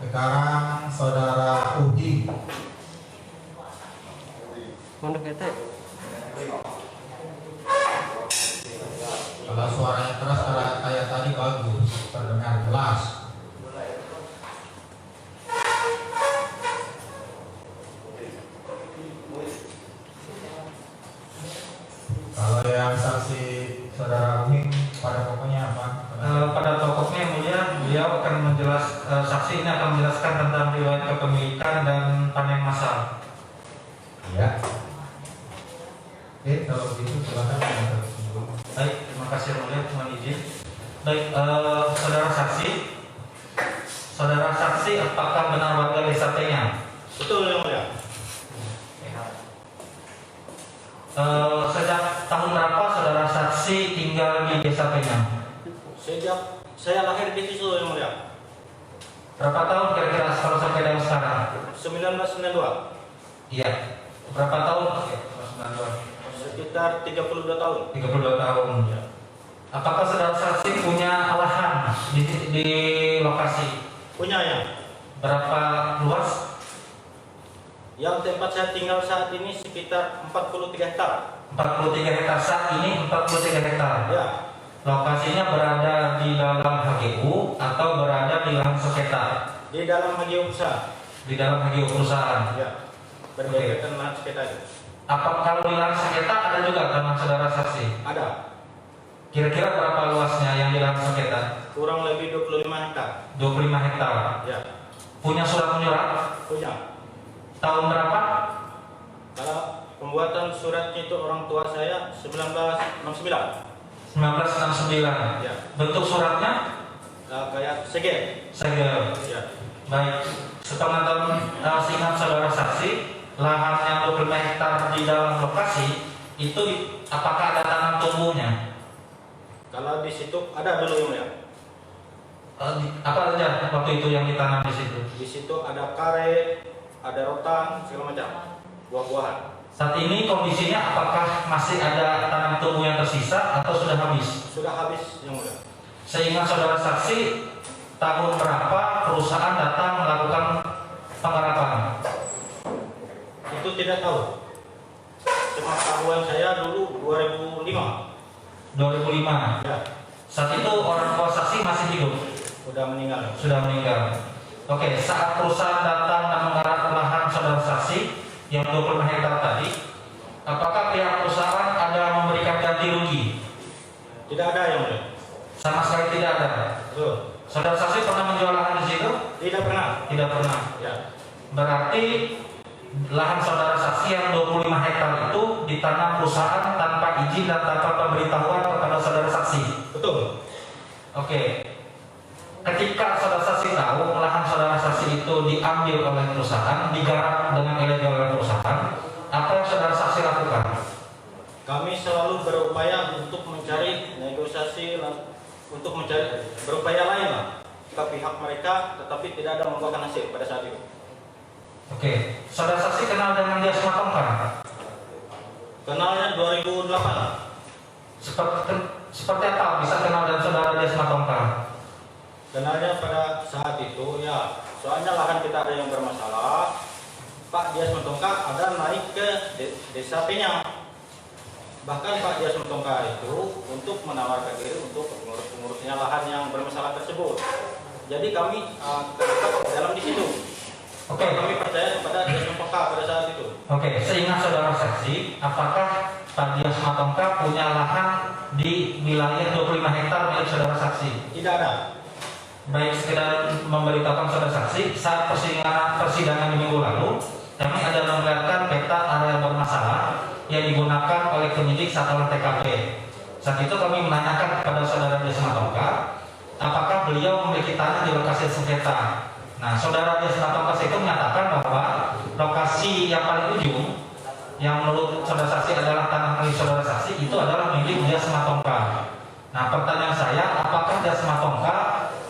Sekarang saudara Udi. Mana kita? Kalau suaranya keras kayak tadi bagus, terdengar jelas. Kalau yang saksi saudara Umi pada pokoknya apa? Pada pokoknya mulia beliau akan saksi ini akan menjelaskan tentang riwayat kepemilikan dan panen massal. Ya. Oke, kalau begitu silakan. Baik, terima kasih mulia, mohon izin. Baik, saudara saksi, apakah benar warga desa Tenyang? Betul yang mulia. Sejak tahun berapa saudara saksi tinggal di desa Tenyang? Sejak saya lahir di situ yang mulia. Berapa tahun kira-kira kalau sampai dengan sekarang? 1992. Iya. Berapa tahun? Oke, 1992. Sekitar 32 tahun. 32 tahun. Ya. Apakah saudara saksi punya lahan di lokasi? Punya ya. Berapa luas? Yang tempat saya tinggal saat ini sekitar 43 hektar. 43 hektar saat ini 43 hektar. Ya. Lokasinya berada di dalam HGU atau berada di lahan sengketa? Di dalam HGU usaha. Di dalam HGU perusahaan. Ya. Berdekatan lahan sekitar itu. Apa kalau di lahan sengketa ada juga tanah saudara saksi? Ada. Kira-kira berapa luasnya yang di lahan sengketa? Kurang lebih 25 hektar. 25 hektar. Ya. Punya surat menyurat? Punya. Tahun berapa? Kalau pembuatan suratnya itu orang tua saya 1969. 1969. Ya. Bentuk suratnya? Kayak segel. Segel. Ya. Baik. Sepengetahuan seingat saudara saksi, lahan yang 25 hektar di dalam lokasi itu apakah ada tanam tumbuhnya? Kalau di situ ada dulu yang mulia. Apa saja waktu itu yang ditanam di situ? Di situ ada karet, ada rotan, segala macam, buah-buahan. Saat ini kondisinya apakah masih ada tanam tumbuh yang tersisa atau sudah habis? Sudah habis yang mulia. Seingat saudara saksi, tahun berapa perusahaan datang melakukan penggarapan? Itu tidak tahu. Sepengetahuan saya dulu 2005. 2005. Ya, Saat itu orang tua saksi masih hidup, sudah meninggal. sudah meninggal. Oke, saat perusahaan datang dan menggarap lahan saudara saksi yang 25 hektar tadi, apakah pihak perusahaan ada memberikan ganti rugi? Tidak ada yang mulia. Sama sekali tidak ada. Betul. Saudara saksi pernah menjual lahan di situ? Tidak pernah. Tidak pernah. Ya, Berarti lahan saudara saksi yang 25 hektar itu ditanam perusahaan tanpa izin dan tanpa pemberitahuan kepada saudara saksi. betul. Oke. Ketika saudara saksi tahu lahan saudara saksi itu diambil oleh perusahaan, digarap dengan ilegal oleh perusahaan, apa yang saudara saksi lakukan? Kami selalu berupaya untuk mencari negosiasi, untuk mencari berupaya lain lah ke pihak mereka, tetapi tidak ada membuahkan hasil pada saat itu. Oke. Saudara saksi kenal dengan Dias Matongka? Kenalnya 2008. Seperti apa bisa kenal dengan saudara Dias Matongka? Kenalnya pada saat itu ya, soalnya lahan kita ada yang bermasalah. Pak Dias Matongka ada naik ke desa Penyang. Bahkan Pak Dias Matongka itu untuk menawarkan diri untuk pengurusnya lahan yang bermasalah tersebut. Jadi kami terlibat dalam di situ. Oke. Kami percaya kepada Dias Matongka pada saat itu. Oke, seingat saudara saksi, apakah Pak Dias Matongka punya lahan di wilayah 25 hektar milik saudara saksi? Tidak ada. Baik, sekedar memberitahukan saudara saksi, saat persidangan minggu lalu, kami ada memperlihatkan peta area bermasalah yang digunakan oleh penyidik saat olah TKP. Saat itu kami menanyakan kepada saudara Dias Matongka, apakah beliau memiliki tanah di lokasi sengketa. Nah, saudara Dias Matongka itu menyatakan bahwa lokasi yang paling ujung, yang menurut saudara saksi adalah tanah milik saudara saksi, itu adalah milik Dias Matongka. Nah, pertanyaan saya, apakah Dias Matongka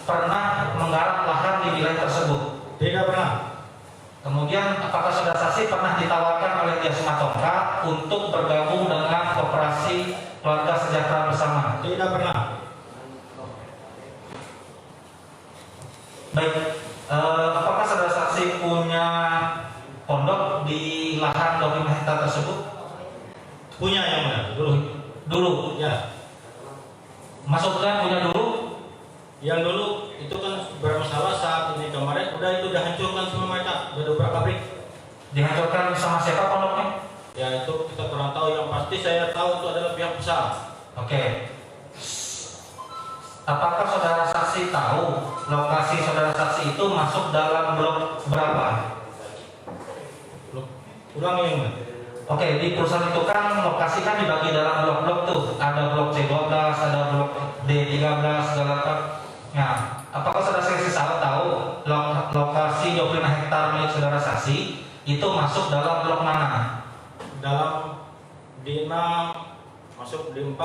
pernah menggarap lahan di wilayah tersebut? Tidak pernah. Kemudian apakah saudara saksi pernah ditawarkan oleh Dias Matongka untuk bergabung dengan koperasi keluarga sejahtera bersama? Tidak pernah. Baik, apa lahan 25 hektar tersebut? Punya yang mana? Dulu. Dulu. Ya. Maksudnya punya dulu? Yang dulu itu kan bermasalah saat ini kemarin udah hancurkan sama mereka, udah dobrak pabrik. Dihancurkan sama siapa pondoknya? Ya itu kita kurang tahu, yang pasti saya tahu itu adalah pihak besar. Oke. Apakah saudara saksi tahu lokasi saudara saksi itu masuk dalam blok berapa? Ulangi yang mana? Oke, di perusahaan itu kan lokasi kan dibagi dalam blok-blok tuh. Ada blok C12, ada blok D13, segala macam. Nah, apakah saudara saksi tahu lokasi 25 hektar milik saudara saksi itu masuk dalam blok mana? Dalam D6 masuk D4,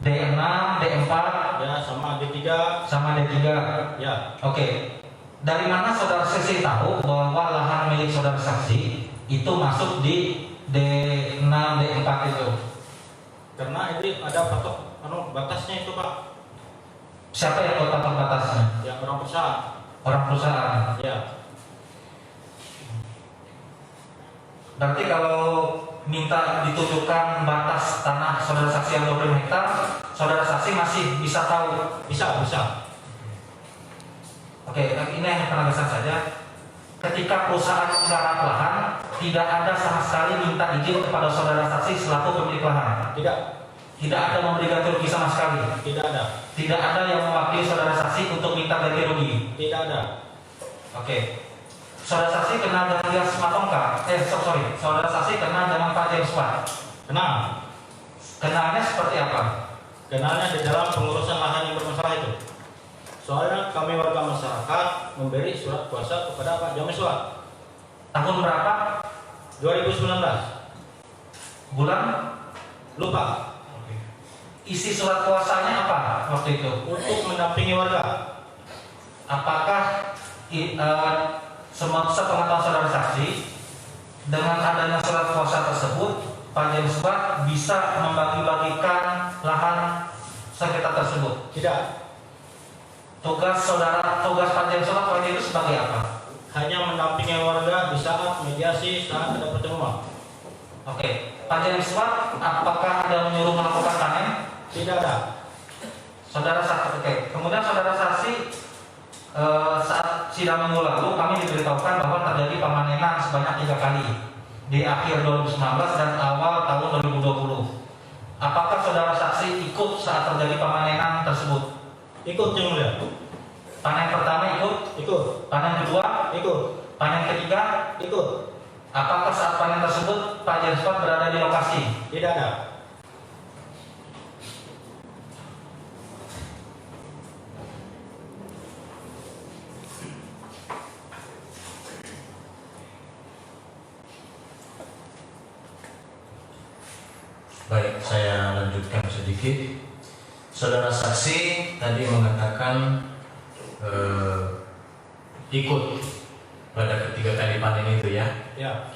D6, D4, ya sama D3, sama D3. ya. Oke. Dari mana saudara saksi tahu bahwa lahan milik saudara saksi itu masuk di D6, D4 itu? Karena ini ada patok batasnya itu Pak. Siapa yang buat patok batasnya? Yang orang perusahaan. Orang perusahaan. Ya. Berarti kalau minta ditunjukkan batas tanah saudara saksi yang 25 hektar, saudara saksi masih bisa tahu? Bisa. Oke, ini hanya penegasan saja. Ketika perusahaan menggarap lahan, tidak ada sama sekali minta izin kepada saudara saksi selaku pemilik lahan. Tidak ada memberi ganti rugi sama sekali. Tidak ada. Tidak ada yang mewakili saudara saksi untuk minta ganti rugi. Tidak ada. Oke. Saudara saksi kenal dengan Ilyas Matongka? Saudara saksi kenal dengan Pak James Watt? Kenal. Kenalnya seperti apa? Kenalnya di dalam pengurusan lahan yang bermasalah itu. Soalnya kami warga masyarakat memberi surat kuasa kepada Pak James Watt. Tahun berapa? 2019. Bulan? Lupa. Isi surat kuasanya apa waktu itu? Untuk mendampingi warga. Apakah sepengetahuan saudara saksi dengan adanya surat kuasa tersebut Pak James Watt bisa membagi-bagikan lahan sengketa tersebut? Tidak. Tugas Pak James Watt waktu itu sebagai apa? Hanya mendampingi warga di saat mediasi, saat ada pertemuan. Oke, Pak James Watt apakah ada menyuruh melakukan panen? Tidak ada. Saudara saksi, oke. Kemudian saudara saksi saat sidang minggu lalu kami diberitahukan bahwa terjadi pemanenan sebanyak 3 kali di akhir 2019 dan awal tahun 2020. Apakah saudara saksi ikut saat terjadi pemanenan tersebut? Ikut yang mulia. Panen pertama ikut? Ikut. Panen kedua? Ikut. Panen ketiga? Ikut. Apakah saat panen tersebut Pak James Watt berada di lokasi? Tidak ada. Baik, saya lanjutkan sedikit. Saudara saksi tadi mengatakan ikut pada ketiga kali panen itu ya? Ya.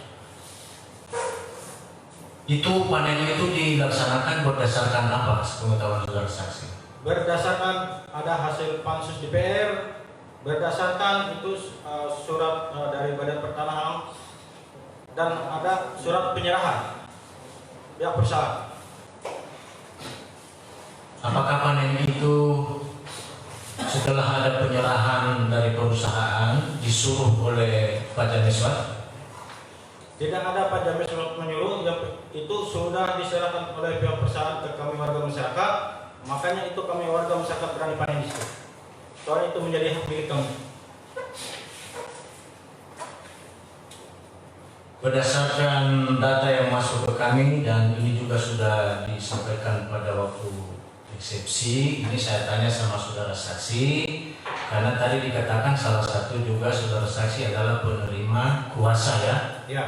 Itu panen itu dilaksanakan berdasarkan apa sepengetahuan saudara saksi? Berdasarkan ada hasil pansus DPR, berdasarkan itu surat dari Badan Pertanahan dan ada surat penyerahan pihak perusahaan. Apakah panen itu setelah ada penyerahan dari perusahaan disuruh oleh Pak James Watt? Tidak ada Pak James Watt menyuruh, yang itu sudah diserahkan oleh pihak perusahaan ke kami warga masyarakat. Makanya itu kami warga masyarakat berani panen di situ. Soalnya itu menjadi hak milik kami. Berdasarkan data yang masuk ke kami dan ini juga sudah disampaikan pada waktu eksepsi, ini saya tanya sama saudara saksi karena tadi dikatakan salah satu juga saudara saksi adalah penerima kuasa ya. Ya.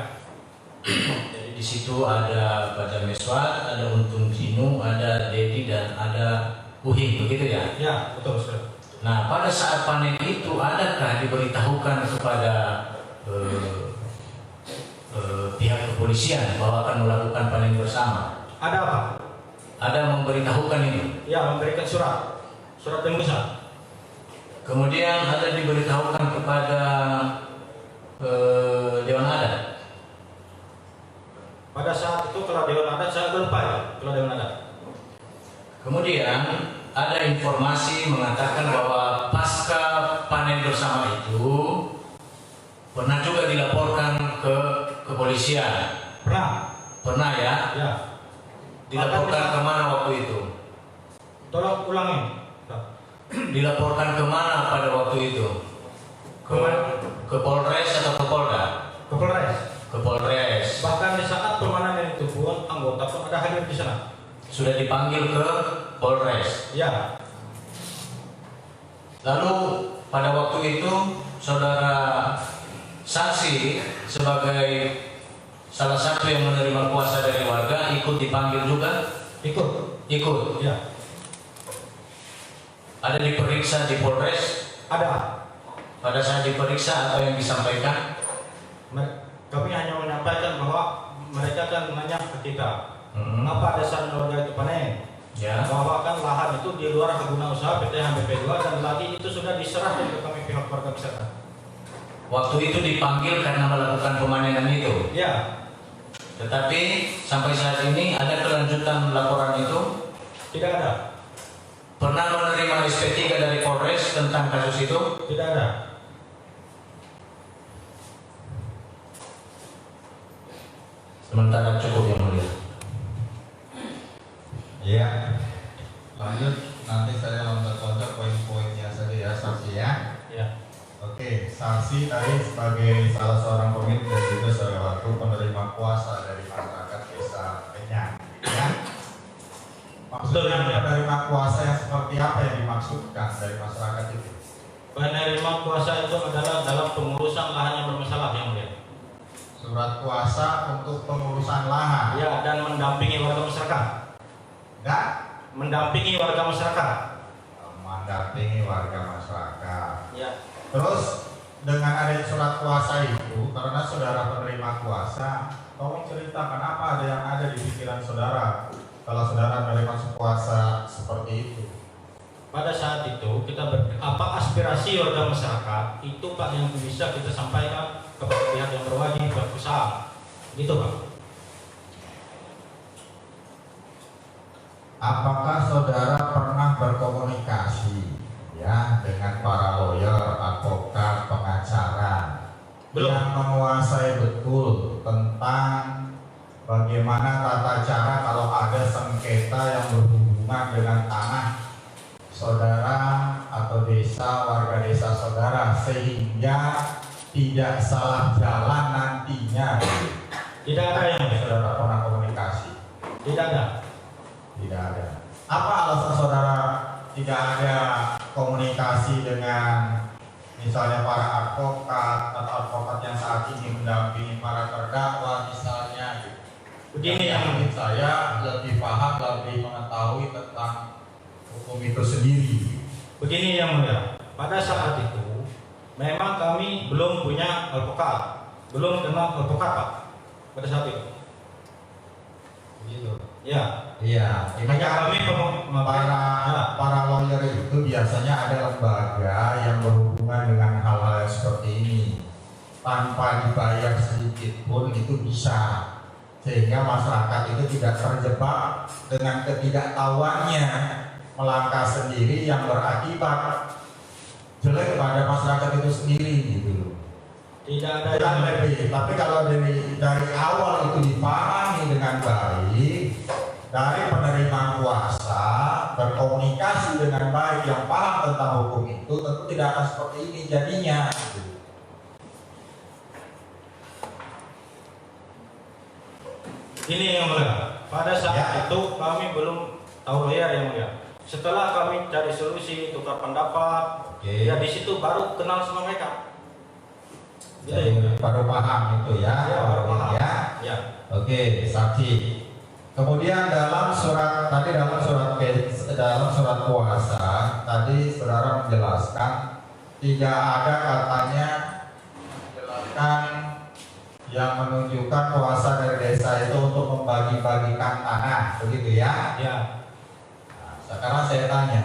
Jadi di situ ada Pak James Watt, ada Untung Jinu, ada Dedi dan ada Uhing, begitu ya? Ya, betul sekali. Nah, pada saat panen itu adakah diberitahukan kepada pihak kepolisian bahwa akan melakukan panen bersama? Ada apa? Ada memberitahukan ini. Ya, memberikan surat tembusan. Kemudian ada diberitahukan kepada Dewan Adat. itu pernah juga dilaporkan ke kepolisian. Pernah ya? Ya. Dilaporkan kemana waktu itu? Tolong ulangi. Dilaporkan kemana pada waktu itu? Ke Polres atau ke Polda? Ke Polres. Ke Polres. Bahkan di saat permanen itu pun anggota pun ada hadir di sana. Sudah dipanggil ke Polres. Ya. Lalu pada waktu itu saudara saksi sebagai salah satu yang menerima kuasa dari warga ikut dipanggil juga? Ikut. Ya. Ada diperiksa di Polres? Ada. Pada saat diperiksa atau yang disampaikan? Kami hanya menyampaikan bahwa mereka kan nanya ke kita, apa dasarnya warga itu panen? Ya. Bahwa kan lahan itu di luar hak guna usaha PT HMBP 2 dan lagi itu sudah diserahkan ke kami pihak warga masyarakat. Waktu itu dipanggil karena melakukan pemanenan itu. Ya. Tetapi sampai saat ini ada kelanjutan laporan itu? Tidak ada. Pernah menerima SP3 dari Polres tentang kasus itu? Tidak ada. Sementara cukup yang mulia. Ya, lanjut nanti saya loncat-loncat poin-poinnya saja ya saksi ya. Ya. Oke, saksi tadi sebagai salah seorang pemilik dan juga sewaktu penerima kuasa dari masyarakat desa Penyang, ya. Maksudnya penerima kuasa yang seperti apa yang dimaksudkan dari masyarakat itu? Penerima kuasa itu adalah dalam pengurusan lahan yang bermasalah yang mulia. Surat kuasa untuk pengurusan lahan. Ya, dan mendampingi warga masyarakat. Dan Mendampingi warga masyarakat. mendampingi warga masyarakat. Ya. Terus dengan ada surat kuasa itu, karena saudara penerima kuasa, tolong ceritakan apa ada yang ada di pikiran saudara kalau saudara menerima kuasa seperti itu. Pada saat itu kita apa aspirasi warga masyarakat itu Pak yang bisa kita sampaikan kepada pihak yang berwajib berusaha, gitu Pak. Apakah saudara pernah berkomunikasi ya dengan para lawyer, advokat, pengacara Belum. yang menguasai betul tentang bagaimana tata cara kalau ada sengketa yang berhubungan dengan tanah saudara atau desa, warga desa saudara, sehingga tidak salah jalan nantinya? Tidak ada yang Saudara pernah komunikasi? tidak ada. Tidak ada. Apa alasan saudara tidak ada komunikasi dengan misalnya para advokat atau advokat yang saat ini mendampingi para terdakwa misalnya? Begini yang mungkin saya lebih paham, lebih mengetahui tentang hukum itu sendiri. Begini yang mulia, pada saat itu memang kami belum punya advokat, belum kenal advokat Pak pada saat itu. Begitu. Ya, Iya. Ini hanya kan kami para lawyer itu biasanya ada lembaga yang berhubungan dengan hal-hal seperti ini. Tanpa dibayar sedikit pun itu bisa, sehingga masyarakat itu tidak terjebak dengan ketidaktahuannya melangkah sendiri yang berakibat jelek pada masyarakat itu sendiri gitu loh. tidak ada Dan yang lebih, tapi kalau dari awal itu dipahami dengan baik dari penerima kuasa, berkomunikasi dengan baik yang paham tentang hukum itu, tentu tidak akan seperti ini jadinya. Ini yang mulia. Pada saat Ya. itu kami belum tahu lawyer yang mulia. Setelah kami cari solusi, tukar pendapat, Oke. ya di situ baru kenal sama mereka. Gitu Jadi ya. baru paham itu ya, Ya, baru paham. ya. Ya. Oke, saksi. Kemudian dalam surat kuasa tadi saudara menjelaskan tidak ada katanya menjelaskan yang menunjukkan kuasa dari desa itu untuk membagi-bagikan tanah, begitu ya? Ya. Nah, sekarang saya tanya,